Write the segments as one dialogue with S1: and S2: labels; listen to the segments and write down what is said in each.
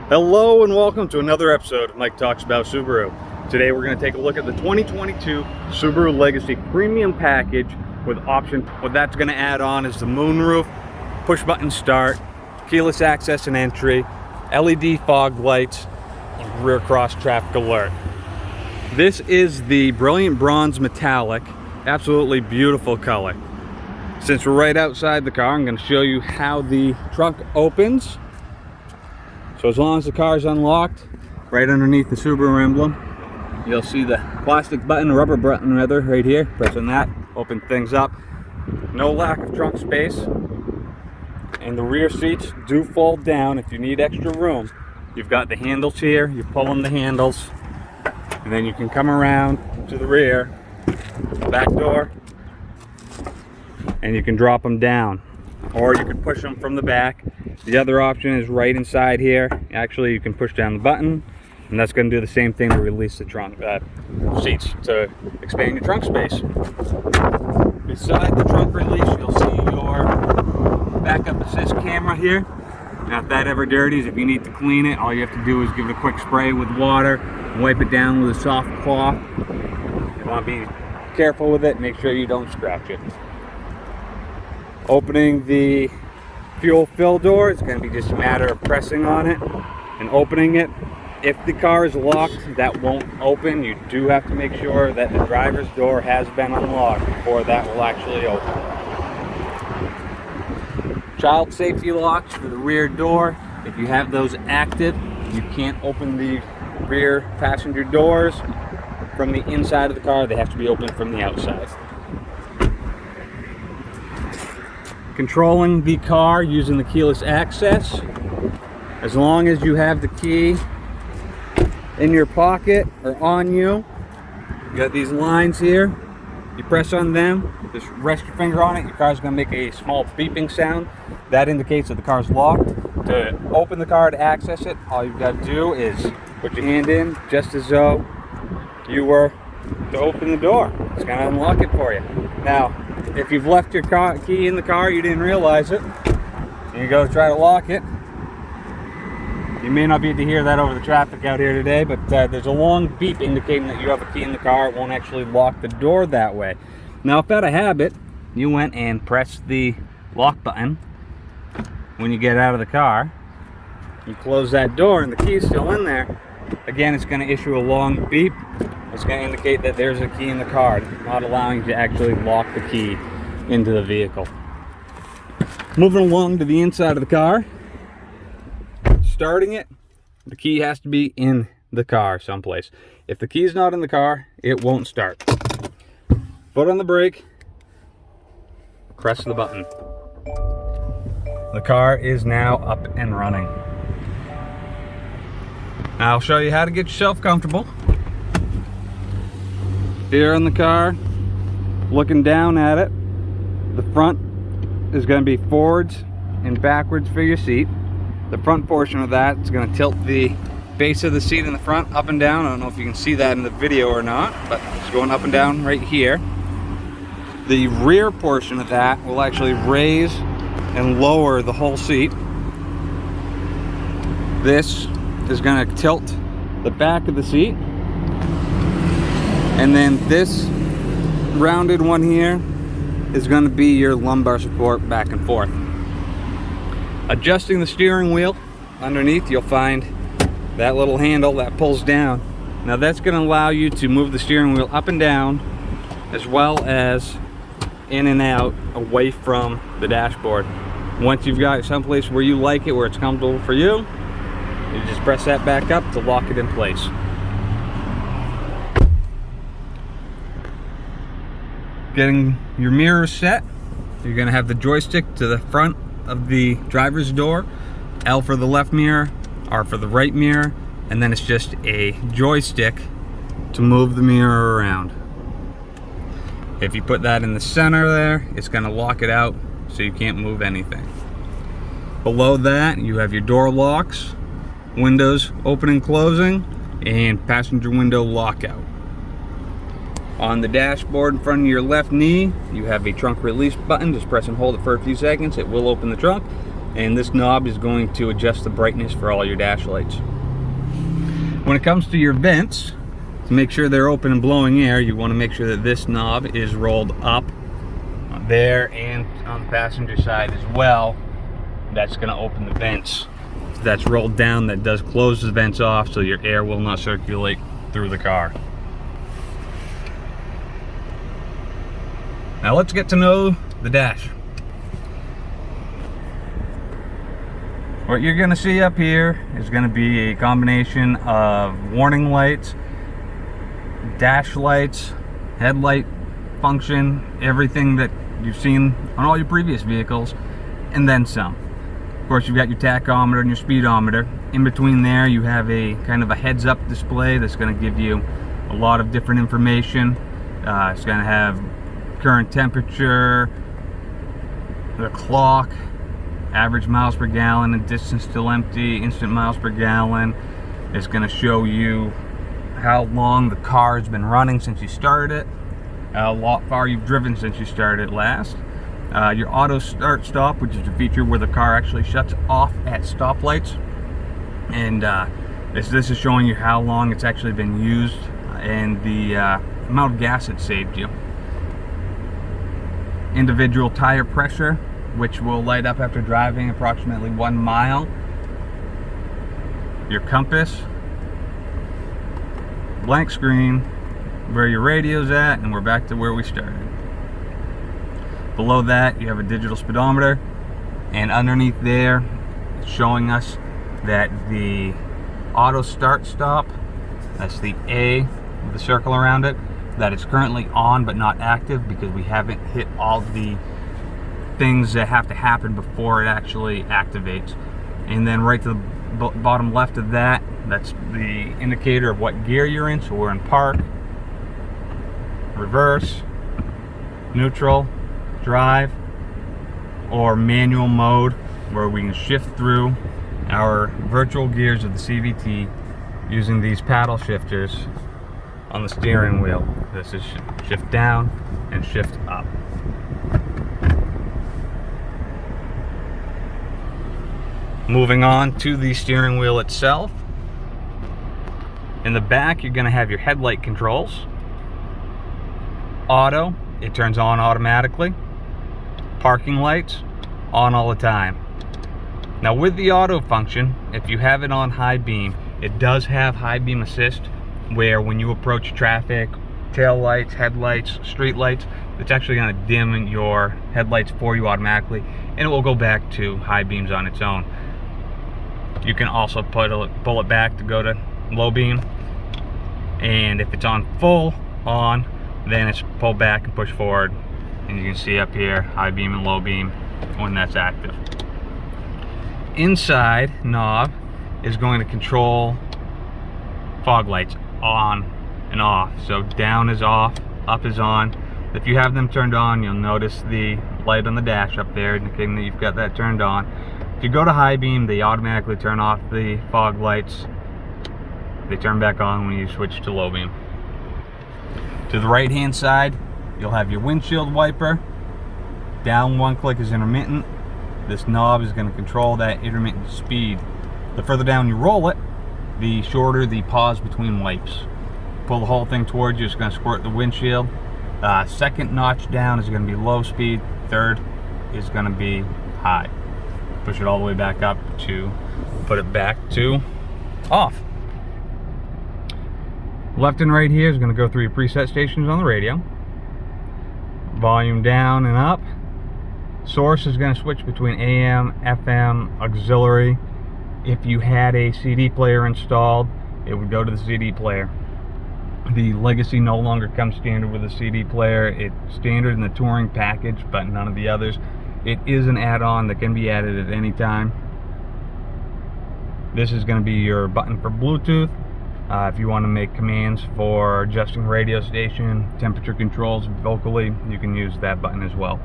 S1: Hello and welcome to another episode of Mike Talks About Subaru. Today we're going to take a look at the 2022 Subaru Legacy Premium package with option. What that's going to add on is the moonroof, push button start, keyless access and entry, LED fog lights, and rear cross traffic alert. This is the brilliant bronze metallic, absolutely beautiful color. Since we're right outside the car, I'm going to show you how the trunk opens. So as long as the car is unlocked, right underneath the Subaru emblem, you'll see the plastic button, rubber button rather, right here. Pressing that, open things up. No lack of trunk space. And the rear seats do fold down if you need extra room. You've got the handles here, you pull on the handles, and then you can come around to the rear, back door, and you can drop them down. Or you can push them from the back. The other option is right inside here. Actually, you can push down the button, and that's going to do the same thing to release the trunk seats to expand your trunk space. Beside the trunk release, you'll see your backup assist camera here. Now, if that ever dirties, if you need to clean it, all you have to do is give it a quick spray with water and wipe it down with a soft cloth. You want to be careful with it, make sure you don't scratch it. Opening the fuel fill door, it's going to be just a matter of pressing on it and opening it. If the car is locked, that won't open. You do have to make sure that the driver's door has been unlocked before that will actually open. Child safety locks for the rear door. If you have those active, you can't open the rear passenger doors from the inside of the car. They have to be opened from the outside. Controlling the car using the keyless access. As long as you have the key in your pocket or on you, you got these lines here. You press on them, just rest your finger on it, your car's going to make a small beeping sound. That indicates that the car's locked. To open the car to access it, all you've got to do is put your hand in just as though you were to open the door. It's going to unlock it for you. Now, if you've left your key in the car, you didn't realize it, and you go try to lock it, you may not be able to hear that over the traffic out here today, but there's a long beep indicating that you have a key in the car. It won't actually lock the door that way. Now, if out of habit, you went and pressed the lock button when you get out of the car, you close that door and the key is still in there, again, it's going to issue a long beep. It's going to indicate that there's a key in the car, not allowing you to actually lock the key into the vehicle. Moving along to the inside of the car, starting it, the key has to be in the car someplace. If the key is not in the car, it won't start. Foot on the brake, press the button. The car is now up and running. Now I'll show you how to get yourself comfortable. Here in the car, looking down at it, the front is going to be forwards and backwards for your seat. The front portion of that is going to tilt the base of the seat in the front up and down. I don't know if you can see that in the video or not, but it's going up and down right here. The rear portion of that will actually raise and lower the whole seat. This is going to tilt the back of the seat. And then this rounded one here is going to be your lumbar support back and forth. Adjusting the steering wheel, underneath you'll find that little handle that pulls down. Now that's going to allow you to move the steering wheel up and down, as well as in and out away from the dashboard. Once you've got someplace where you like it, where it's comfortable for you, you just press that back up to lock it in place. Getting your mirrors set, you're going to have the joystick to the front of the driver's door, L for the left mirror, R for the right mirror, and then it's just a joystick to move the mirror around. If you put that in the center there, it's going to lock it out so you can't move anything. Below that, you have your door locks, windows open and closing, and passenger window lockout. On the dashboard in front of your left knee, you have a trunk release button. Just press and hold it for a few seconds. It will open the trunk. and this knob is going to adjust the brightness for all your dash lights. When it comes to your vents, to make sure they're open and blowing air, you want to make sure that this knob is rolled up there and on the passenger side as well. That's going to open the vents. If that's rolled down, that does close the vents off, so your air will not circulate through the car. Now let's get to know the dash. What you're going to see up here is going to be a combination of warning lights, dash lights, headlight function, everything that you've seen on all your previous vehicles, and then some. Of course, you've got your tachometer and your speedometer. In between there, you have a kind of a heads-up display that's going to give you a lot of different information. It's going to have current temperature, the clock, average miles per gallon, and distance till empty, instant miles per gallon. It's going to show you how long the car has been running since you started it, how far you've driven since you started it last. Your auto start stop, which is a feature where the car actually shuts off at stoplights, and this is showing you how long it's actually been used and the amount of gas it saved you. Individual tire pressure, which will light up after driving approximately 1 mile. Your compass, blank screen, where your radio's at, and we're back to where we started. Below that, you have a digital speedometer, and underneath there, it's showing us that the auto start stop, that's the A with the circle around it, that it's currently on but not active because we haven't hit all the things that have to happen before it actually activates. And then right to the bottom left of that, that's the indicator of what gear you're in. So we're in park, reverse, neutral, drive, or manual mode, where we can shift through our virtual gears of the CVT using these paddle shifters on the steering wheel. This is shift down and shift up. Moving on to the steering wheel itself. In the back, you're going to have your headlight controls. Auto, it turns on automatically. Parking lights, on all the time. Now with the auto function, if you have it on high beam, it does have high beam assist, where when you approach traffic, tail lights, headlights, street lights, it's actually going to dim your headlights for you automatically, and it will go back to high beams on its own. You can also pull it back to go to low beam, and if it's on full on, then it's pulled back and push forward, and you can see up here high beam and low beam when that's active. Inside knob is going to control fog lights on and off. So down is off, up is on. If you have them turned on, you'll notice the light on the dash up there indicating that you've got that turned on. If you go to high beam, they automatically turn off the fog lights. They turn back on when you switch to low beam. To the right hand side, you'll have your windshield wiper. Down one click is intermittent. This knob is going to control that intermittent speed. The further down you roll it, the shorter the pause between wipes. Pull the whole thing towards you, it's going to squirt the windshield. Second notch down is going to be low speed. Third is going to be high. Push it all the way back up to put it back to off. Left and right here is going to go through your preset stations on the radio. Volume down and up. Source is going to switch between AM, FM, auxiliary. If you had a CD player installed, it would go to the CD player. The Legacy no longer comes standard with a CD player. It's standard in the touring package, but none of the others. It is an add-on that can be added at any time. This is going to be your button for Bluetooth. If you want to make commands for adjusting radio station, temperature controls vocally, you can use that button as well.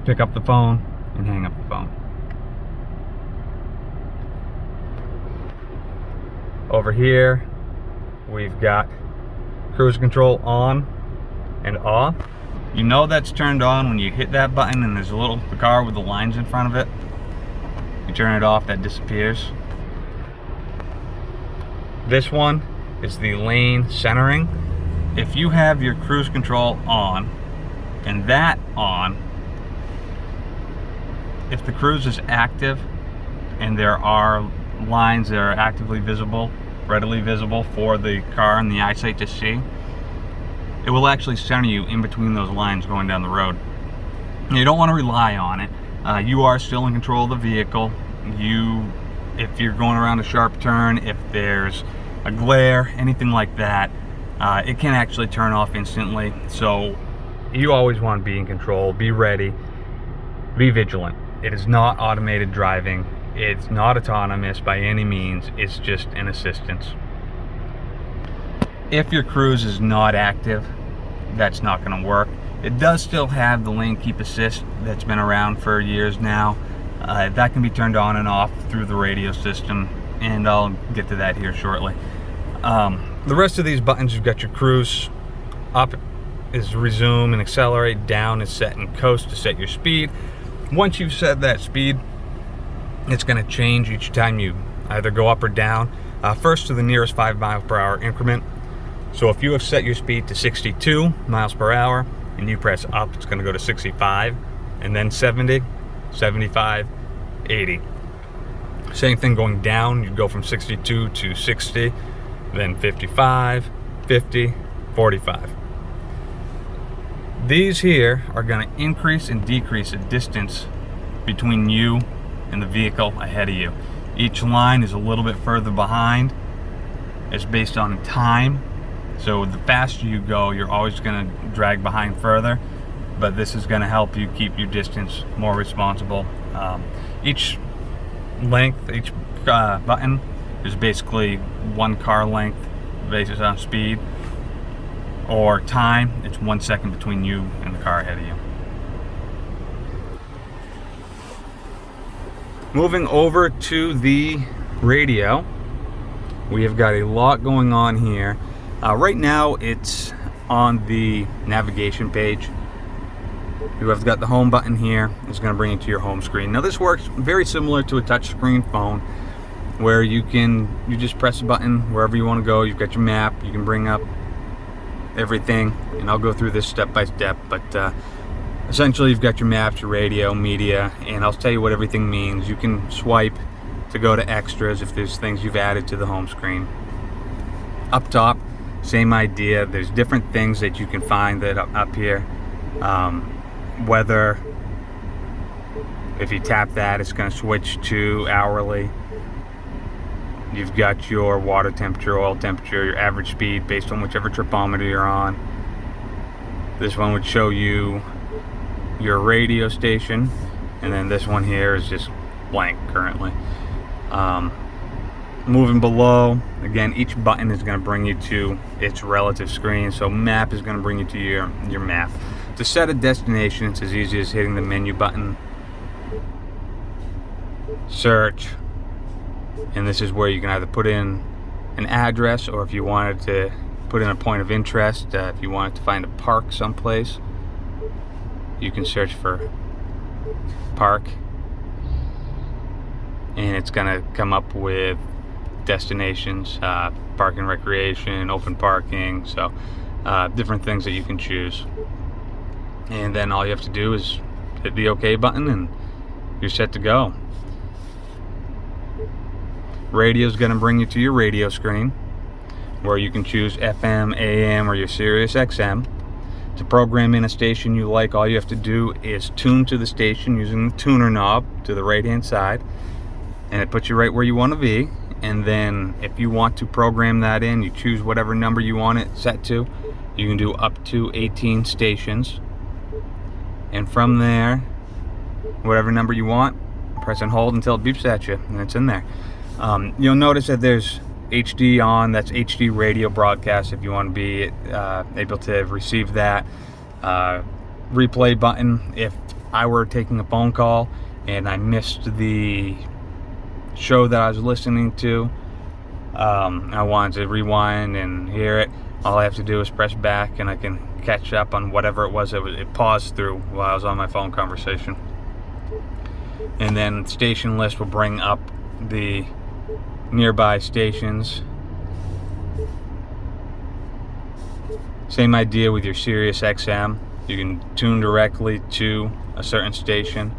S1: Pick up the phone and hang up the phone. Over here, we've got cruise control on and off. You know that's turned on when you hit that button and there's the car with the lines in front of it. turn it off, that disappears. This one is the lane centering. If you have your cruise control on and that on, if the cruise is active and there are lines that are actively visible, readily visible for the car and the eyesight to see, it will actually center you in between those lines going down the road. You don't want to rely on it. You are still in control of the vehicle. If you're going around a sharp turn, if there's a glare, anything like that, it can actually turn off instantly. So you always want to be in control, be ready, be vigilant. It is not automated driving. It's not autonomous by any means. It's just an assistance. If your cruise is not active, that's not going to work. It does still have the lane keep assist that's been around for years now. That can be turned on and off through the radio system, and I'll get to that here shortly. The rest of these buttons, you've got your cruise. Up is resume and accelerate, down is set and coast to set your speed. Once you've set that speed, it's going to change each time you either go up or down. First to the nearest 5 miles per hour increment. So if you have set your speed to 62 miles per hour and you press up, it's going to go to 65, and then 70, 75, 80. Same thing going down, you'd go from 62 to 60, then 55, 50, 45. These here are going to increase and decrease the distance between you and the vehicle ahead of you. Each line is a little bit further behind. It's based on time. So the faster you go, you're always going to drag behind further, but this is going to help you keep your distance more responsible. Each length, each button is basically one car length based on speed, or time, it's 1 second between you and the car ahead of you. Moving over to the radio, we have got a lot going on here. Right now it's on the navigation page. You have got the home button here. It's going to bring you to your home screen. Now this works very similar to a touchscreen phone, where you just press a button wherever you want to go. You've got your map, you can bring up everything, and I'll go through this step by step, but essentially you've got your maps, your radio, media, and I'll tell you what everything means. You can swipe to go to extras if there's things you've added to the home screen. Up top, same idea. There's different things that you can find that up here. Weather, if you tap that, it's going to switch to hourly. You've got your water temperature, oil temperature, your average speed based on whichever tripometer you're on. This one would show you your radio station, and then this one here is just blank currently. Moving below, again, each button is going to bring you to its relative screen. So map is going to bring you to your map. To set a destination, it's as easy as hitting the menu button, search, and this is where you can either put in an address, or if you wanted to put in a point of interest, if you wanted to find a park someplace, you can search for park, and it's going to come up with destinations, park and recreation, open parking, so different things that you can choose. And then all you have to do is hit the OK button and you're set to go. Radio is going to bring you to your radio screen, where you can choose FM, AM, or your Sirius XM. To program in a station you like, all you have to do is tune to the station using the tuner knob to the right hand side, and it puts you right where you want to be. And then if you want to program that in, you choose whatever number you want it set to. You can do up to 18 stations, and from there, whatever number you want, press and hold until it beeps at you, and it's in there. You'll notice that there's HD on. That's HD radio broadcast if you want to be able to receive that. Replay button if I were taking a phone call and I missed the show that I was listening to, I wanted to rewind and hear it, all I have to do is press back and I can catch up on whatever it was that it paused through while I was on my phone conversation. And then station list will bring up the nearby stations. Same idea with your Sirius XM. You can tune directly to a certain station.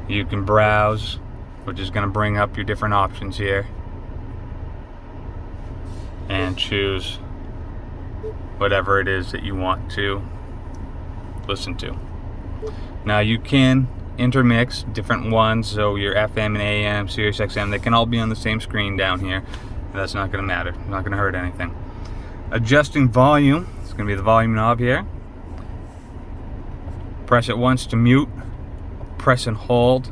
S1: You can browse, which is going to bring up your different options here, and choose whatever it is that you want to listen to. Now you can intermix different ones, so your FM and AM, Sirius XM, they can all be on the same screen down here. That's not going to matter, not going to hurt anything. Adjusting volume, it's going to be the volume knob here. Press it once to mute, press and hold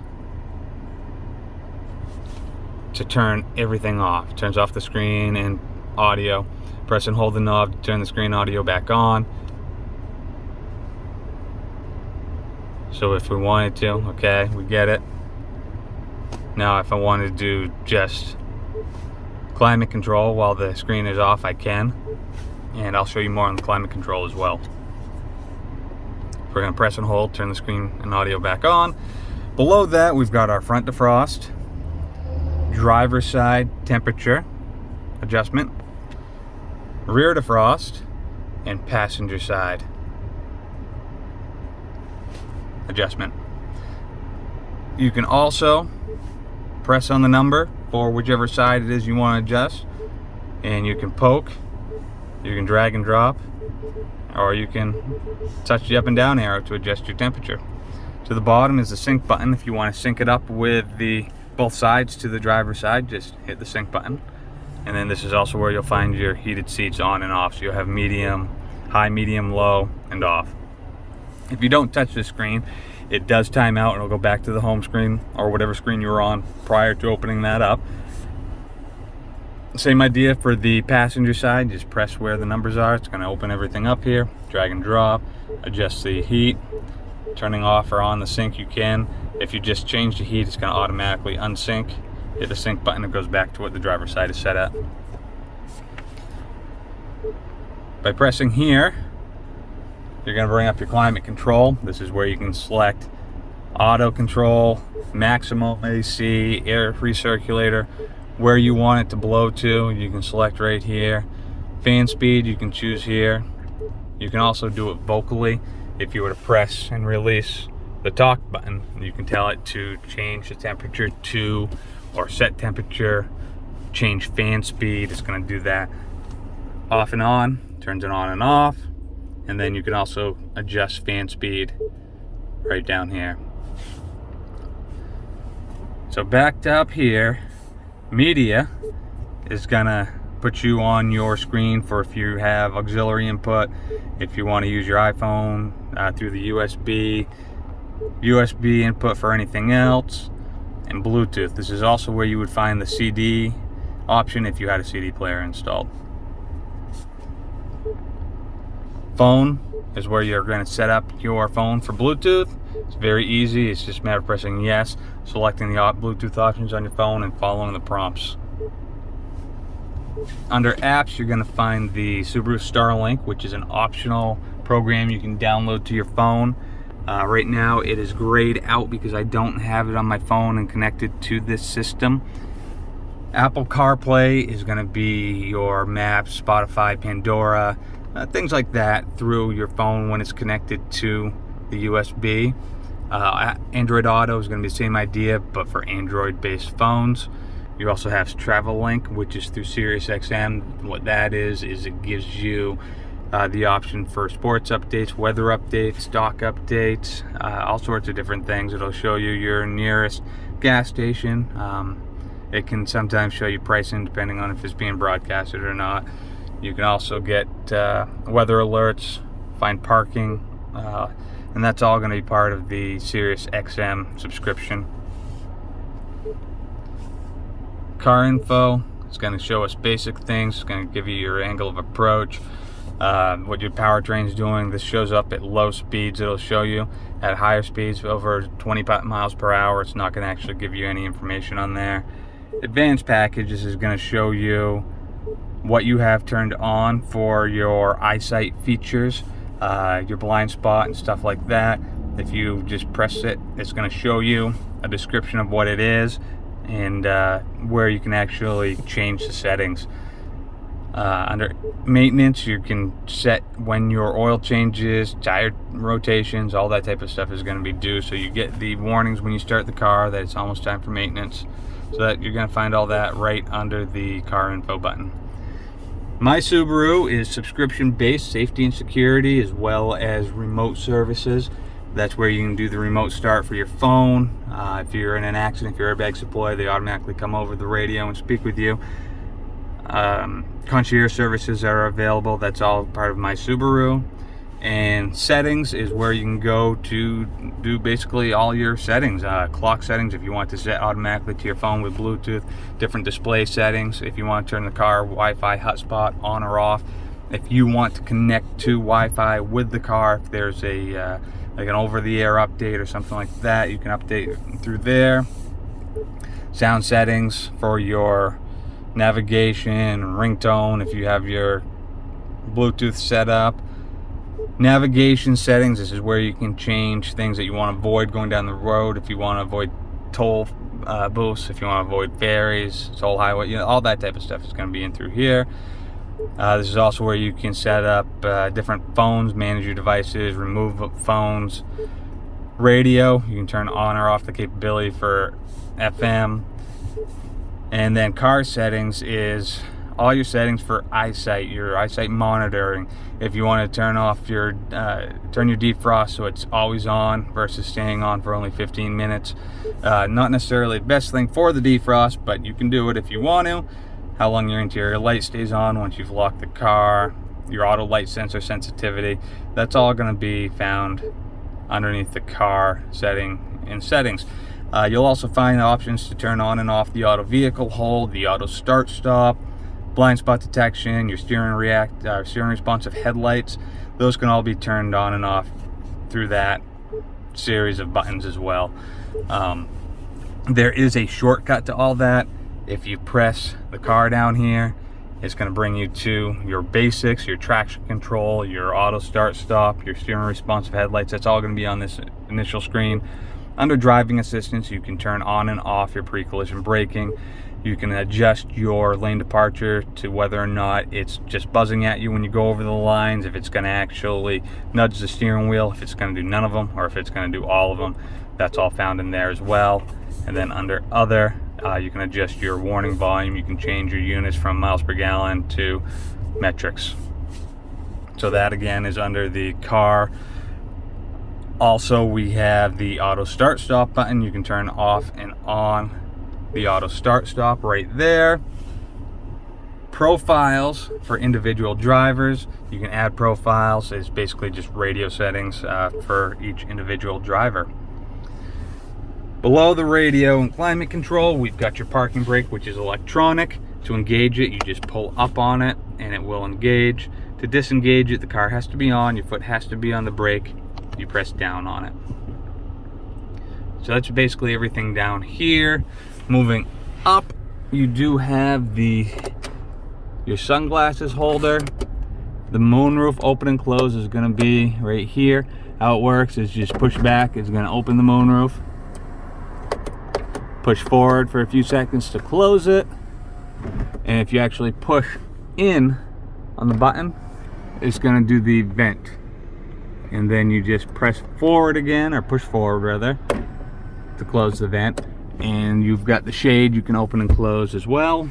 S1: to turn everything off. Turns off the screen and audio. Press and hold the knob to turn the screen audio back on. So if we wanted to, okay, we get it. Now if I wanted to do just climate control while the screen is off, I can. And I'll show you more on the climate control as well. We're going to press and hold, turn the screen and audio back on. Below that, we've got our front defrost, driver's side temperature adjustment, rear defrost, and passenger side adjustment. You can also press on the number for whichever side it is you want to adjust, and you can poke, you can drag and drop, or you can touch the up and down arrow to adjust your temperature. To the bottom is the sync button. If you want to sync it up with the both sides to the driver's side, just hit the sync button. And then this is also where you'll find your heated seats on and off. So you'll have medium, high, medium, low, and off. If you don't touch the screen, it does time out and it'll go back to the home screen or whatever screen you were on prior to opening that up. Same idea for the passenger side. Just press where the numbers are. It's going to open everything up here. Drag and drop, adjust the heat. Turning off or on the sync, you can. If you just change the heat, it's going to automatically unsync. Hit the sync button, it goes back to what the driver's side is set at. By pressing here, you're going to bring up your climate control. This is where you can select auto control, maximum AC, air recirculator, where you want it to blow to. You can select right here. Fan speed, you can choose here. You can also do it vocally. If you were to press and release the talk button, you can tell it to change the temperature to, or set temperature, change fan speed. It's going to do that. Off and on, turns it on and off. And then you can also adjust fan speed right down here. So back up here, media is gonna put you on your screen for if you have auxiliary input, if you want to use your iPhone through the USB input for anything else, and Bluetooth. This is also where you would find the CD option if you had a CD player installed. Phone is where you're going to set up your phone for Bluetooth. It's very easy. It's just a matter of pressing yes, selecting the Bluetooth options on your phone, and following the prompts. Under apps, you're going to find the Subaru Starlink, which is an optional program you can download to your phone. Right now it is grayed out because I don't have it on my phone and connected to this system. Apple CarPlay is going to be your Maps, Spotify, Pandora, things like that through your phone when it's connected to the USB. Android Auto is going to be the same idea, but for Android-based phones. You also have Travel Link, which is through Sirius XM. What that is it gives you the option for sports updates, weather updates, dock updates, all sorts of different things. It'll show you your nearest gas station. It can sometimes show you pricing depending on if it's being broadcasted or not. You can also get weather alerts, find parking, and that's all going to be part of the Sirius XM subscription. Car info, it's going to show us basic things. It's going to give you your angle of approach, what your powertrain's doing. This shows up at low speeds. It'll show you at higher speeds, over 20 miles per hour. It's not going to actually give you any information on there. Advanced packages is going to show you what you have turned on for your eyesight features, your blind spot and stuff like that. If you just press it, it's going to show you a description of what it is and where you can actually change the settings. Under maintenance, you can set when your oil changes, tire rotations, all that type of stuff is going to be due, so you get the warnings when you start the car that it's almost time for maintenance. So that you're going to find all that right under the car info button. My Subaru is subscription based, safety and security, as well as remote services. That's where you can do the remote start for your phone. If you're in an accident, if your airbags deploy, they automatically come over the radio and speak with you. Concierge services are available. That's all part of My Subaru. And settings is where you can go to do basically all your settings. Clock settings if you want to set automatically to your phone with Bluetooth. Different display settings if you want to turn the car Wi-Fi hotspot on or off. If you want to connect to Wi-Fi with the car, if there's a like an over-the-air update or something like that, you can update through there. Sound settings for your navigation, ringtone if you have your Bluetooth set up. Navigation settings, this is where you can change things that you want to avoid going down the road. If you want to avoid toll booths, if you want to avoid ferries, toll highway, you know, all that type of stuff is going to be in through here. This is also where you can set up different phones, manage your devices, remove phones. Radio, you can turn on or off the capability for FM. And then car settings is all your settings for eyesight, your eyesight monitoring. If you want to turn off your turn your defrost so it's always on versus staying on for only 15 minutes. Not necessarily the best thing for the defrost, but you can do it if you want to. How long your interior light stays on once you've locked the car, your auto light sensor sensitivity, that's all going to be found underneath the car setting and settings. You'll also find options to turn on and off the auto vehicle hold, the auto start stop, blind spot detection, your steering responsive headlights. Those can all be turned on and off through that series of buttons as well. There is a shortcut to all that. If you press the car down here, it's going to bring you to your basics, your traction control, your auto start stop, your steering responsive headlights. That's all going to be on this initial screen. Under driving assistance, you can turn on and off your pre-collision braking. You can adjust your lane departure to whether or not it's just buzzing at you when you go over the lines, if it's going to actually nudge the steering wheel, if it's going to do none of them, or if it's going to do all of them. That's all found in there as well. And then under other, you can adjust your warning volume. You can change your units from miles per gallon to metrics. So that again is under the car. Also, we have the auto start stop button. You can turn off and on the auto start stop right there. Profiles for individual drivers. You can add profiles. It's basically just radio settings for each individual driver. Below the radio and climate control, we've got your parking brake, which is electronic. To engage it, you just pull up on it and it will engage. To disengage it, the car has to be on, your foot has to be on the brake. You press down on it. So that's basically everything down here. Moving up, you do have your sunglasses holder. The moonroof open and close is going to be right here. How it works is just push back, it's going to open the moonroof. Push forward for a few seconds to close it. And if you actually push in on the button, it's going to do the vent. And then you just press forward again, or push forward rather, to close the vent. And you've got the shade you can open and close as well.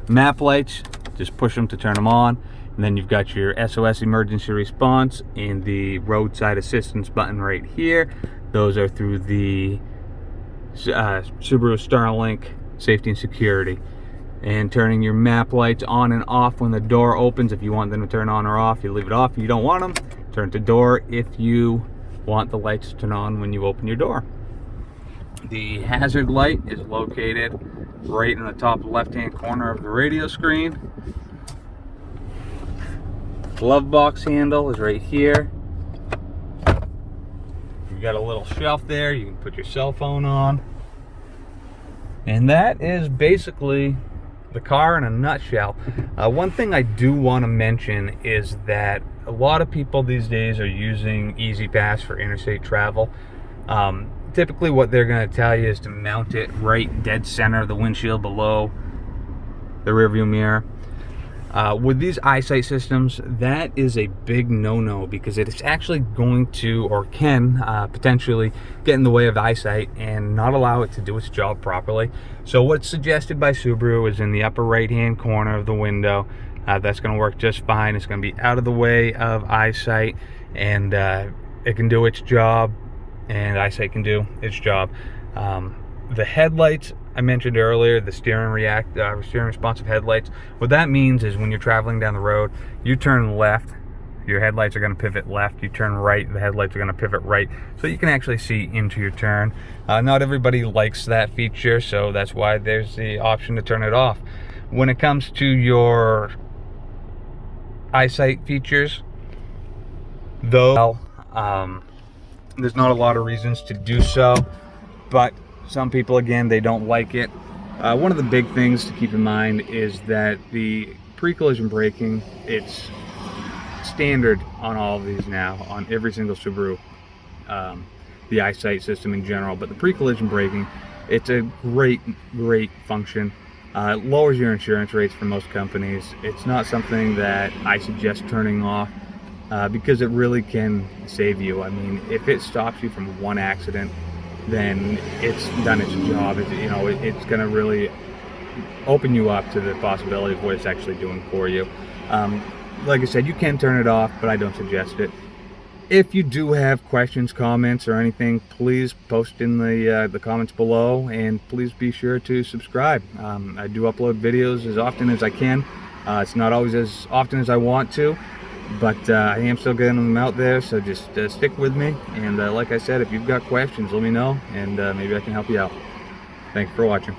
S1: Map lights, just push them to turn them on. And then you've got your SOS emergency response and the roadside assistance button right here. Those are through the Subaru Starlink safety and security. And turning your map lights on and off when the door opens. If you want them to turn on or off, you leave it off. If you don't want them, turn the door if you want the lights to turn on when you open your door. The hazard light is located right in the top left-hand corner of the radio screen. Glove box handle is right here. You've got a little shelf there. You can put your cell phone on. And that is basically the car in a nutshell. One thing I do want to mention is that a lot of people these days are using E-ZPass for interstate travel. Typically what they're going to tell you is to mount it right dead center of the windshield below the rearview mirror. With these eyesight systems, that is a big no-no because it is actually going to, or can potentially get in the way of eyesight and not allow it to do its job properly. So what's suggested by Subaru is in the upper right-hand corner of the window. That's going to work just fine. It's going to be out of the way of eyesight, and it can do its job, and eyesight can do its job. The headlights I mentioned earlier, the steering responsive headlights, what that means is when you're traveling down the road, you turn left, your headlights are going to pivot left. You turn right, the headlights are going to pivot right, so you can actually see into your turn. Not everybody likes that feature, so that's why there's the option to turn it off. When it comes to your eyesight features, though, there's not a lot of reasons to do so, but some people, again, they don't like it. One of the big things to keep in mind is that the pre-collision braking, it's standard on all of these now, on every single Subaru, the eyesight system in general, but the pre-collision braking, it's a great function. It lowers your insurance rates for most companies. It's not something that I suggest turning off because it really can save you. I mean, if it stops you from one accident, then it's done its job. It's going to really open you up to the possibility of what it's actually doing for you. Like I said, you can turn it off, but I don't suggest it. If you do have questions, comments, or anything, please post in the comments below, and please be sure to subscribe. I do upload videos as often as I can. It's not always as often as I want to, but I am still getting them out there, so just stick with me. And like I said, if you've got questions, let me know, and maybe I can help you out. Thanks for watching.